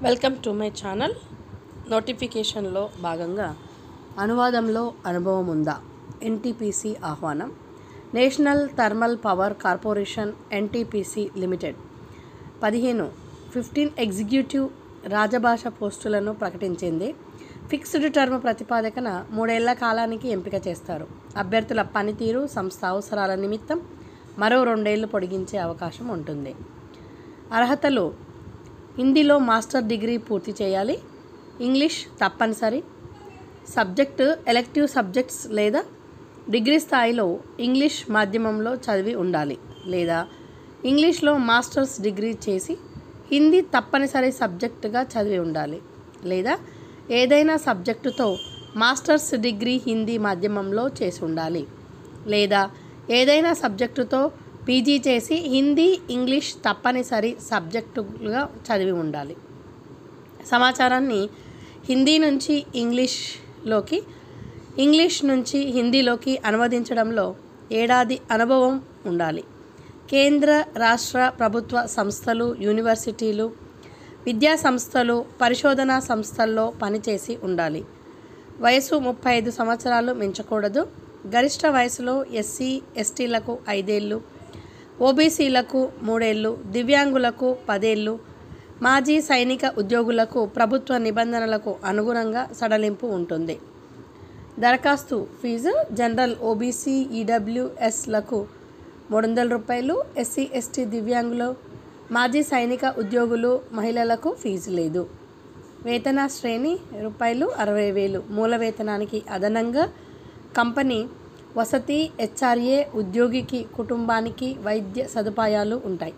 Welcome to my channel. నోటిఫికేషన్లో భాగంగా అనువాదంలో అనుభవం ఉందా, ఎన్టీపీసీ ఆహ్వానం. National thermal power corporation NTPC limited 15 executive Rajbhasha పోస్టులను ప్రకటించింది. ఫిక్స్డ్ టర్మ్ ప్రతిపాదకన 3 ఏళ్ల కాలానికి ఎంపిక చేస్తారు. అభ్యర్థుల పనితీరు, సంస్థ అవసరాల నిమిత్తం మరో 2 ఏళ్లు పొడిగించే అవకాశం ఉంటుంది. అర్హతలు: హిందీలో మాస్టర్ డిగ్రీ పూర్తి చేయాలి. ఇంగ్లీష్ తప్పనిసరి. సబ్జెక్టు ఎలెక్టివ్ సబ్జెక్ట్స్ లేదా డిగ్రీ స్థాయిలో ఇంగ్లీష్ మాధ్యమంలో చదివి ఉండాలి, లేదా ఇంగ్లీష్లో మాస్టర్స్ డిగ్రీ చేసి హిందీ తప్పనిసరి సబ్జెక్టుగా చదివి ఉండాలి, లేదా ఏదైనా సబ్జెక్టుతో మాస్టర్స్ డిగ్రీ హిందీ మాధ్యమంలో చేసి ఉండాలి, లేదా ఏదైనా సబ్జెక్టుతో పీజీ చేసి హిందీ, ఇంగ్లీష్ తప్పనిసరి సబ్జెక్టులుగా చదివి ఉండాలి. సమాచారాన్ని హిందీ నుంచి ఇంగ్లీష్లోకి, ఇంగ్లీష్ నుంచి హిందీలోకి అనువదించడంలో ఏడాది అనుభవం ఉండాలి. కేంద్ర, రాష్ట్ర ప్రభుత్వ సంస్థలు, యూనివర్సిటీలు, విద్యా సంస్థలు, పరిశోధనా సంస్థల్లో పనిచేసి ఉండాలి. వయసు 35 సంవత్సరాలు మించకూడదు. గరిష్ట వయసులో ఎస్సీ, ఎస్టీలకు 5 ఏళ్ళు, ఓబీసీలకు 3 ఏళ్ళు, దివ్యాంగులకు 10 ఏళ్ళు, మాజీ సైనిక ఉద్యోగులకు ప్రభుత్వ నిబంధనలకు అనుగుణంగా సడలింపు ఉంటుంది. దరఖాస్తు ఫీజు: జనరల్, ఓబీసీ, ఈడబ్ల్యూఎస్లకు ₹300, ఎస్సీ, ఎస్టీ, దివ్యాంగులు, మాజీ సైనిక ఉద్యోగులు, మహిళలకు ఫీజు లేదు. వేతన శ్రేణి ₹60,000. మూల వేతనానికి అదనంగా కంపెనీ వసతి, హెచ్ఆర్ఏ, ఉద్యోగికి, కుటుంబానికి వైద్య సదుపాయాలు ఉంటాయి.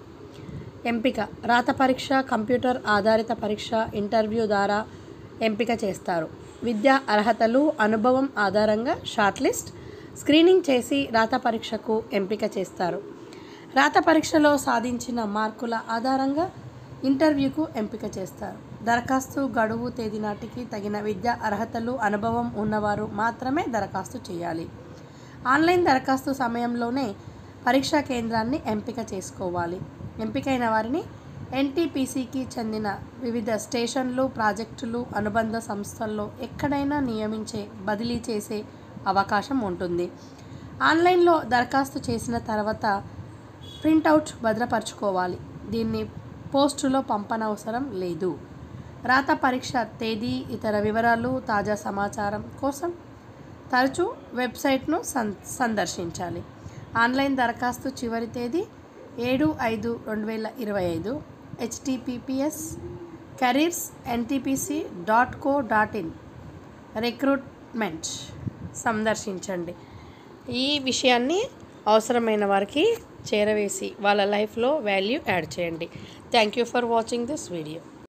ఎంపిక: రాత పరీక్ష, కంప్యూటర్ ఆధారిత పరీక్ష, ఇంటర్వ్యూ ద్వారా ఎంపిక చేస్తారు. విద్యా అర్హతలు, అనుభవం ఆధారంగా షార్ట్ లిస్ట్, స్క్రీనింగ్ చేసి రాత పరీక్షకు ఎంపిక చేస్తారు. రాత పరీక్షలో సాధించిన మార్కుల ఆధారంగా ఇంటర్వ్యూకు ఎంపిక చేస్తారు. దరఖాస్తు గడువు తేదీ నాటికి తగిన విద్యా అర్హతలు, అనుభవం ఉన్నవారు మాత్రమే దరఖాస్తు చేయాలి. ఆన్లైన్ దరఖాస్తు సమయంలోనే పరీక్షా కేంద్రాన్ని ఎంపిక చేసుకోవాలి. ఎంపికైన వారిని ఎన్టీపీసీకి చెందిన వివిధ స్టేషన్లు, ప్రాజెక్టులు, అనుబంధ సంస్థల్లో ఎక్కడైనా నియమించే, బదిలీ చేసే అవకాశం ఉంటుంది. ఆన్లైన్లో దరఖాస్తు చేసిన తర్వాత ప్రింటౌట్ భద్రపరచుకోవాలి. దీన్ని పోస్టులో పంపనవసరం లేదు. రాత పరీక్ష తేదీ, ఇతర వివరాలు, తాజా సమాచారం కోసం తరచూ వెబ్సైట్ను సందర్శించాలి. ఆన్లైన్ దరఖాస్తు చివరి తేదీ 7/5/2025. https://careers.ntpc.co.in రిక్రూట్మెంట్ సందర్శించండి. ఈ విషయాన్ని అవసరమైన వారికి చేరవేసి వాళ్ళ లైఫ్లో వాల్యూ యాడ్ చేయండి. Thank you for watching this video.